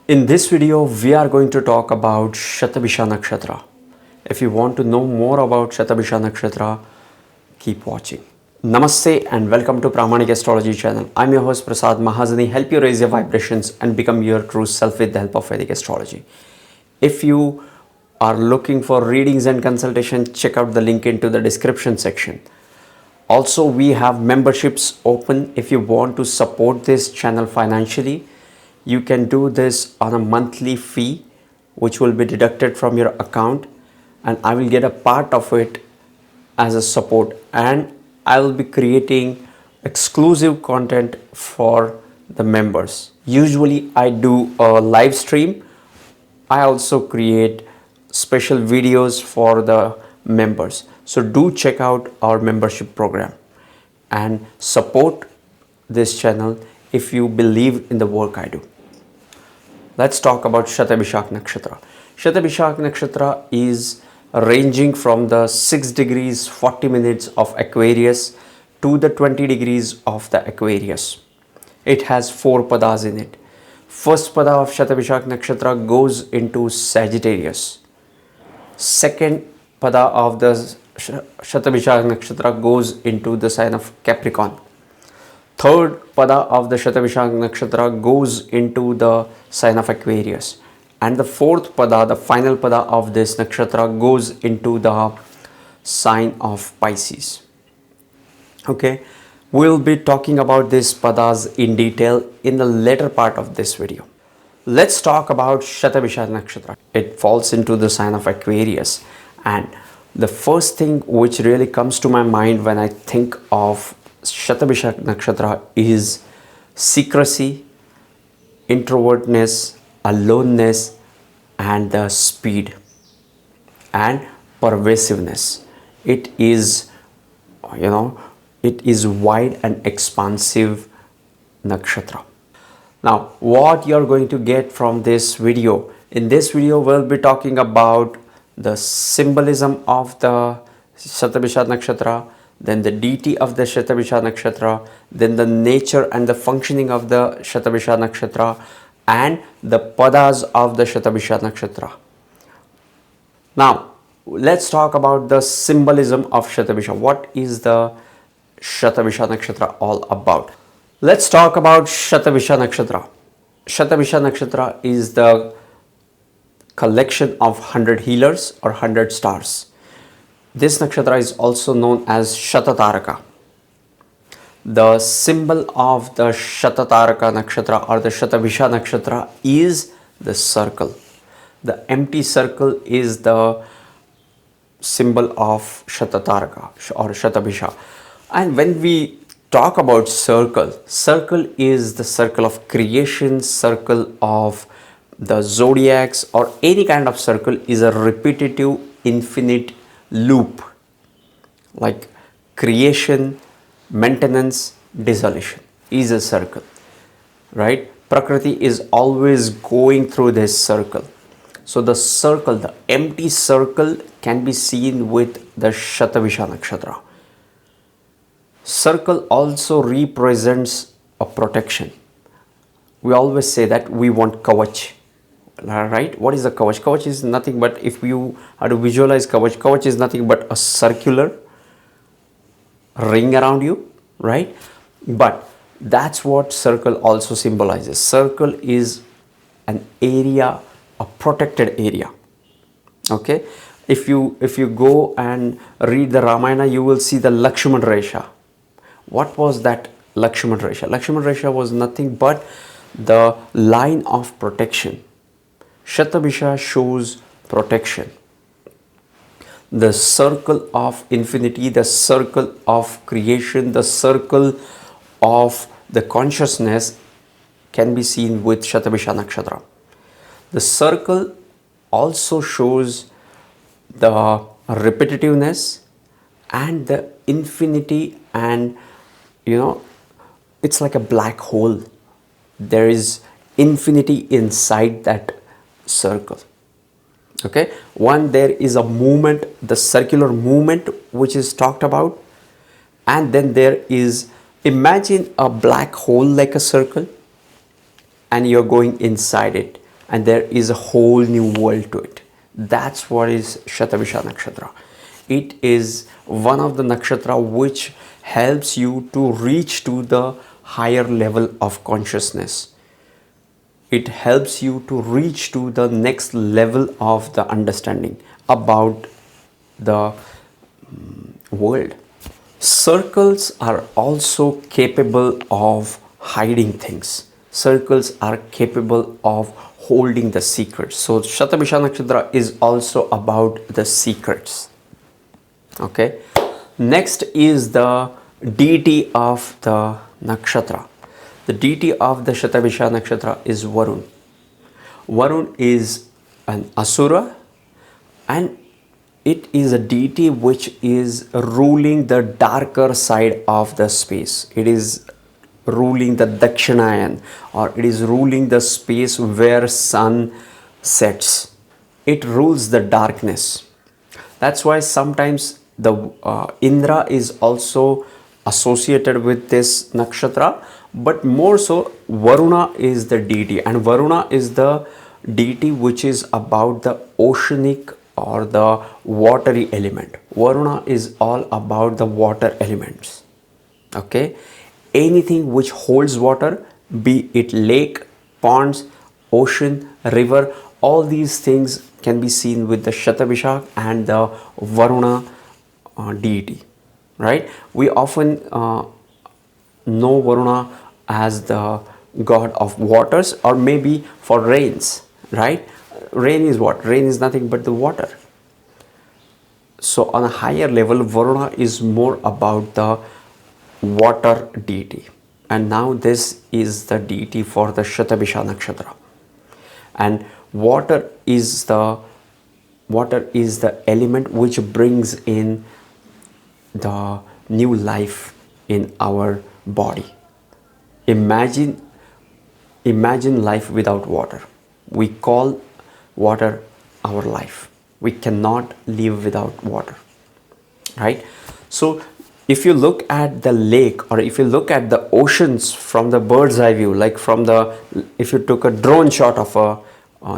In this video, we are going to talk about Shatabhisha Nakshatra. If you want to know more about Shatabhisha Nakshatra, keep watching. Namaste and welcome to Pramanik Astrology channel. I'm your host Prasad Mahazani, help you raise your vibrations and become your true self with the help of Vedic astrology. If you are looking for readings and consultation, check out the link into the description section. Also, we have memberships open. If you want to support this channel financially, you can do this on a monthly fee which will be deducted from your account, and I will get a part of it as a support, and I will be creating exclusive content for the members. Usually I do a live stream. I also create special videos for the members. So do check out our membership program and support this channel if you believe in the work I do. Let's talk about Shatabhisha Nakshatra. Shatabhisha Nakshatra is ranging from the 6 degrees 40 minutes of Aquarius to the 20 degrees of the Aquarius. It has 4 padas in it. First pada of Shatabhisha Nakshatra goes into Sagittarius. Second pada of the Shatabhisha Nakshatra goes into the sign of Capricorn. Third pada of the Shatabhisha Nakshatra goes into the sign of Aquarius. And the fourth pada, the final pada of this nakshatra, goes into the sign of Pisces. Okay, we'll be talking about these padas in detail in the later part of this video. Let's talk about Shatabhisha Nakshatra. It falls into the sign of Aquarius, and the first thing which really comes to my mind when I think of Shatabhisha Nakshatra is secrecy, introvertness, aloneness, and the speed and pervasiveness. It is, it is wide and expansive nakshatra. Now, what you're going to get from this video? In this video, we'll be talking about the symbolism of the Shatabhisha Nakshatra, then the deity of the Shatabhisha Nakshatra, then the nature and the functioning of the Shatabhisha Nakshatra, and the padas of the Shatabhisha Nakshatra. Now, let's talk about the symbolism of Shatabhisha. What is the Shatabhisha Nakshatra all about? Let's talk about Shatabhisha Nakshatra. Shatabhisha Nakshatra is the collection of 100 healers or 100 stars. This nakshatra is also known as Shatataraka. The symbol of the Shatataraka nakshatra or the Shatabhisha nakshatra is the circle. The empty circle is the symbol of Shatataraka or Shatabhisha. And when we talk about circle, circle is the circle of creation, circle of the zodiacs, or any kind of circle is a repetitive infinite loop, like creation, maintenance, dissolution is a circle, right? Prakriti is always going through this circle. So the circle, the empty circle, can be seen with the Shatabhisha Nakshatra. Circle also represents a protection. We always say that we want kavach, right? What is a kavach? Kavach is nothing but, if you have to visualize kavach, kavach is nothing but a circular ring around you, right? But that's what circle also symbolizes. Circle is an area, a protected area. Okay, if you go and read the Ramayana, you will see the Lakshman Resha. What was that Lakshman Resha? Lakshman Resha was nothing but the line of protection. Shatabhisha shows protection. The circle of infinity, the circle of creation, the circle of the consciousness can be seen with Shatabhisha Nakshatra. The circle also shows the repetitiveness and the infinity, and it's like a black hole. There is infinity inside that circle. Okay, there is a movement, the circular movement which is talked about, and then there is, imagine a black hole like a circle, and you're going inside it. and there is a whole new world to it. That's what is Shatabisha Nakshatra. It is one of the nakshatra which helps you to reach to the higher level of consciousness. It helps you to reach to the next level of the understanding about the world. Circles are also capable of hiding things. Circles are capable of holding the secrets. So Shatabisha Nakshatra is also about the secrets. Okay. Next is the deity of the nakshatra. The deity of the Shatabisha Nakshatra is Varun. Varun is an asura, and it is a deity which is ruling the darker side of the space. It is ruling the Dakshinayan, or it is ruling the space where sun sets. It rules the darkness. That's why sometimes the Indra is also associated with this nakshatra, but more so Varuna is the deity, and Varuna is the deity which is about the oceanic or the watery element. Varuna is all about the water elements. Okay, anything which holds water, be it lake, ponds, ocean, river, all these things can be seen with the Shatabisha and the Varuna deity, right? We often know Varuna as the god of waters, or maybe for rains, right? Rain is what? Rain is nothing but the water. So on a higher level, Varuna is more about the water deity, and now this is the deity for the Shatabisha Nakshatra. And water is the element which brings in the new life in our body. Imagine life without water. We call water our life. We cannot live without water, right? So if you look at the lake, or if you look at the oceans from the bird's eye view, like if you took a drone shot of a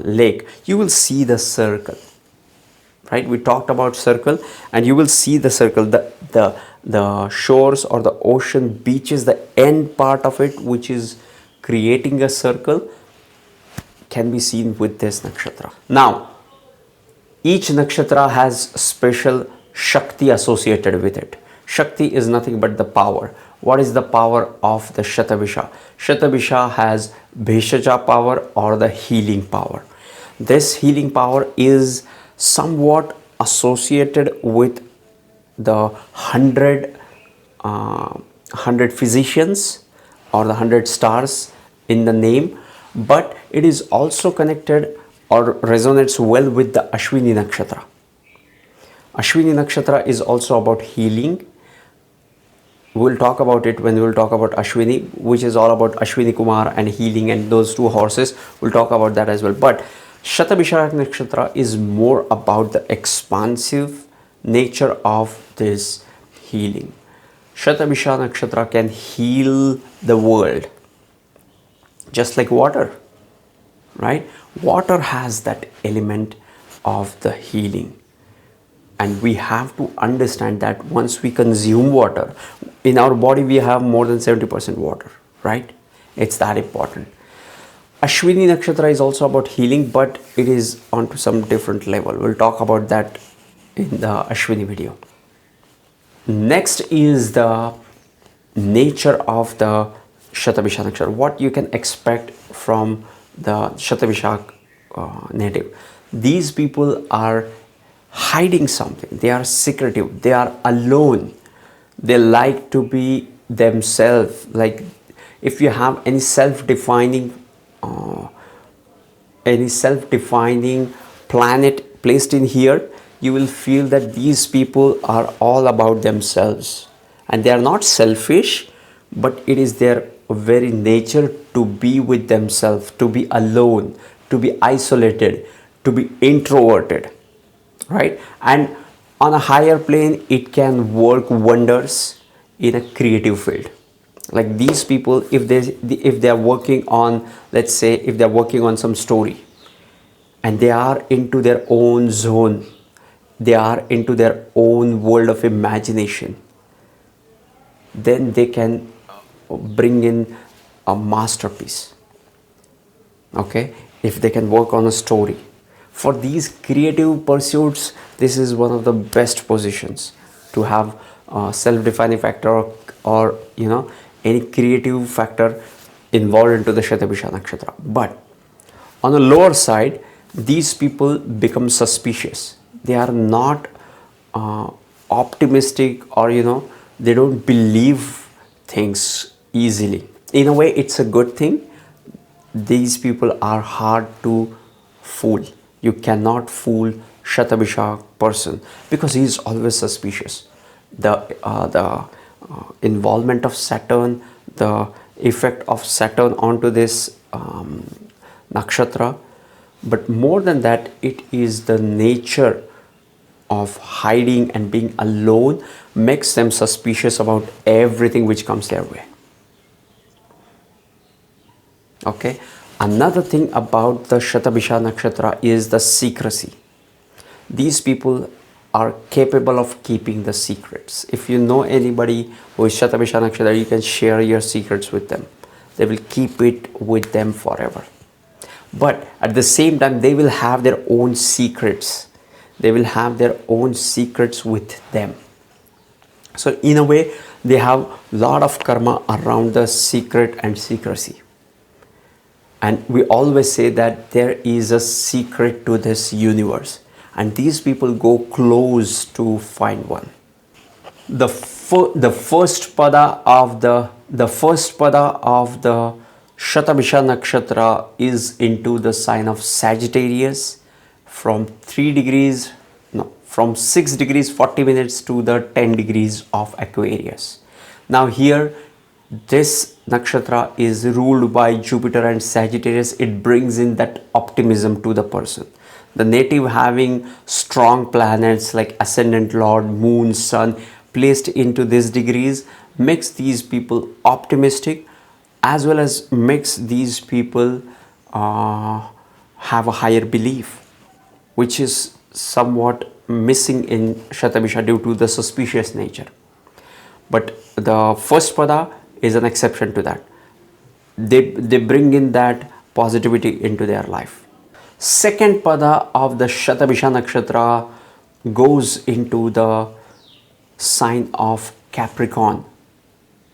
lake, you will see the circle, right? We talked about circle, and you will see the circle, the shores or the ocean beaches, the end part of it, which is creating a circle, can be seen with this nakshatra. Now, each nakshatra has special Shakti associated with it. Shakti is nothing but the power. What is the power of the Shatabisha? Shatabisha has Bheshaja power, or the healing power. This healing power is somewhat associated with the 100 physicians, or the 100 stars in the name, but it is also connected or resonates well with the Ashwini Nakshatra. Ashwini Nakshatra is also about healing. We'll talk about it when we will talk about Ashwini, which is all about Ashwini Kumar and healing and those two horses. We'll talk about that as well. But Shatabisha Nakshatra is more about the expansive nature of this healing. Shatabisha Nakshatra can heal the world, just like water, right? Water has that element of the healing. And we have to understand that once we consume water, in our body we have more than 70% water, right? It's that important. Ashwini Nakshatra is also about healing, but it is onto some different level. We'll talk about that in the Ashwini video. Next is the nature of the Shatabisha Nakshatra. What you can expect from the Shatabisha native. These people are hiding something. They are secretive. They are alone. They like to be themselves. Like if you have any self-defining planet placed in here, you will feel that these people are all about themselves, and they are not selfish, but it is their very nature to be with themselves, to be alone, to be isolated, to be introverted, right? And on a higher plane, it can work wonders in a creative field. Like these people, if they are working on, let's say if they are working on some story, and they are into their own zone. They are into their own world of imagination. Then they can bring in a masterpiece. Okay, if they can work on a story. For these creative pursuits, this is one of the best positions to have self-defining factor, or any creative factor involved into the Shatabisha Nakshatra. But on the lower side, these people become suspicious. They are not optimistic, or they don't believe things easily. In a way, it's a good thing. These people are hard to fool. You cannot fool Shatabisha person because he is always suspicious. The involvement of Saturn, the effect of Saturn onto this nakshatra, but more than that, it is the nature of hiding and being alone makes them suspicious about everything which comes their way. Okay, another thing about the Shatabisha Nakshatra is the secrecy. These people are capable of keeping the secrets. If you know anybody who is Shatabisha Nakshatra, you can share your secrets with them. They will keep it with them forever. But at the same time, they will have their own secrets. They will have their own secrets with them. So in a way, they have a lot of karma around the secret and secrecy. And we always say that there is a secret to this universe, and these people go close to find one. The first pada of the Shatabisha Nakshatra is into the sign of Sagittarius from 6 degrees 40 minutes to the 10 degrees of Aquarius. Now here, this nakshatra is ruled by Jupiter and Sagittarius. It brings in that optimism to the person. The native having strong planets like ascendant lord, moon, sun placed into these degrees makes these people optimistic, as well as makes these people have a higher belief, which is somewhat missing in Shatabisha due to the suspicious nature. But the first pada is an exception to that. They bring in that positivity into their life. Second pada of the Shatabisha Nakshatra goes into the sign of Capricorn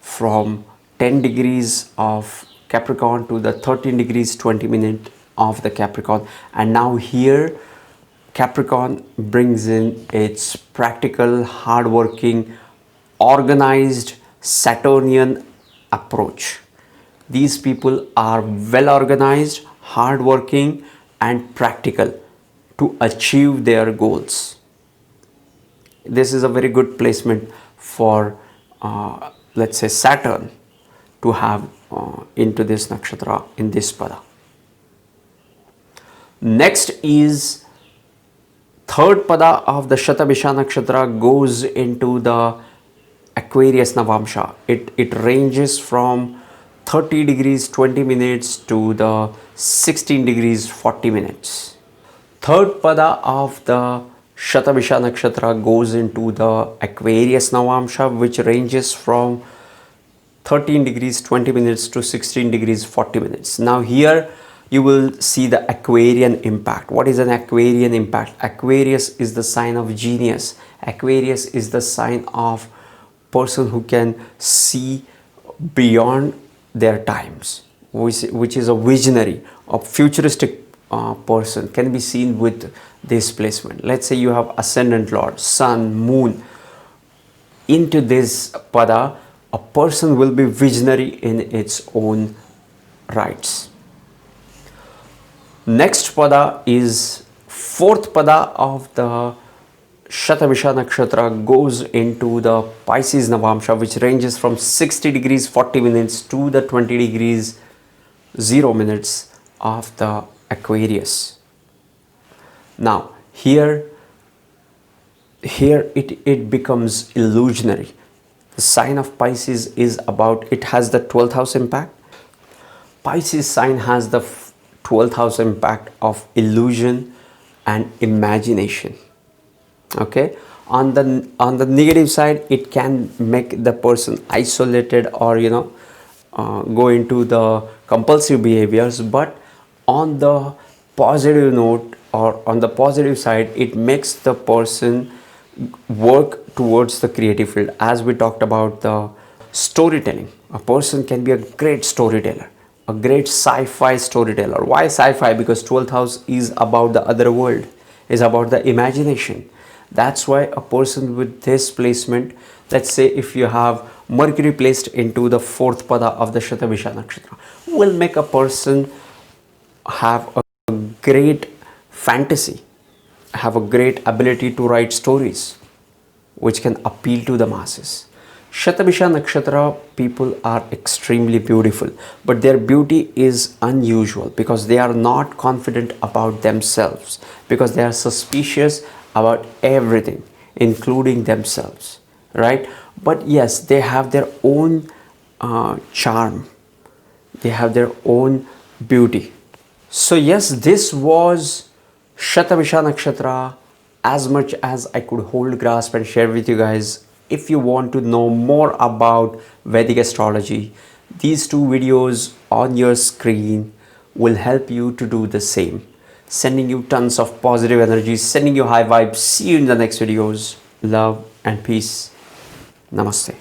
from 10 degrees of Capricorn to the 13 degrees 20 minutes of the Capricorn. And now here, Capricorn brings in its practical, hardworking, organized Saturnian approach. These people are well organized, hardworking, and practical to achieve their goals. This is a very good placement for, let's say, Saturn to have into this nakshatra in this pada. Next is third pada of the Shatabisha Nakshatra goes into the Aquarius Navamsha. It ranges from 30 degrees 20 minutes to the 16 degrees 40 minutes. Third pada of the Shatabisha Nakshatra goes into the Aquarius Navamsha, which ranges from 13 degrees 20 minutes to 16 degrees 40 minutes. Now here you will see the Aquarian impact. What is an Aquarian impact? Aquarius is the sign of genius. Aquarius is the sign of person who can see beyond their times, which is a visionary, a futuristic person can be seen with this placement. Let's say you have ascendant lord, sun, moon. Into this pada, a person will be visionary in its own rights. Next pada is fourth pada of the Shatabisha Nakshatra goes into the Pisces Navamsha, which ranges from 60 degrees 40 minutes to the 20 degrees 0 minutes of the Aquarius. Now here it becomes illusionary. The sign of Pisces is about, it has the 12th house impact. Pisces sign has the 12th house impact of illusion and imagination. Okay, on the negative side, it can make the person isolated or go into the compulsive behaviors. But on the positive note, or on the positive side, it makes the person work towards the creative field. As we talked about the storytelling, a person can be a great storyteller, a great sci-fi storyteller. Why sci-fi? Because 12th house is about the other world, is about the imagination. That's why a person with this placement, let's say if you have Mercury placed into the fourth pada of the Shatabhisha Nakshatra, will make a person have a great fantasy, have a great ability to write stories which can appeal to the masses. Shatabisha Nakshatra people are extremely beautiful, but their beauty is unusual because they are not confident about themselves, because they are suspicious about everything, including themselves, right? But yes, they have their own charm, they have their own beauty. So yes, this was Shatabisha Nakshatra, as much as I could hold grasp and share with you guys. If you want to know more about Vedic astrology, these two videos on your screen will help you to do the same. Sending you tons of positive energy, sending you high vibes. See you in the next videos. Love and peace. Namaste.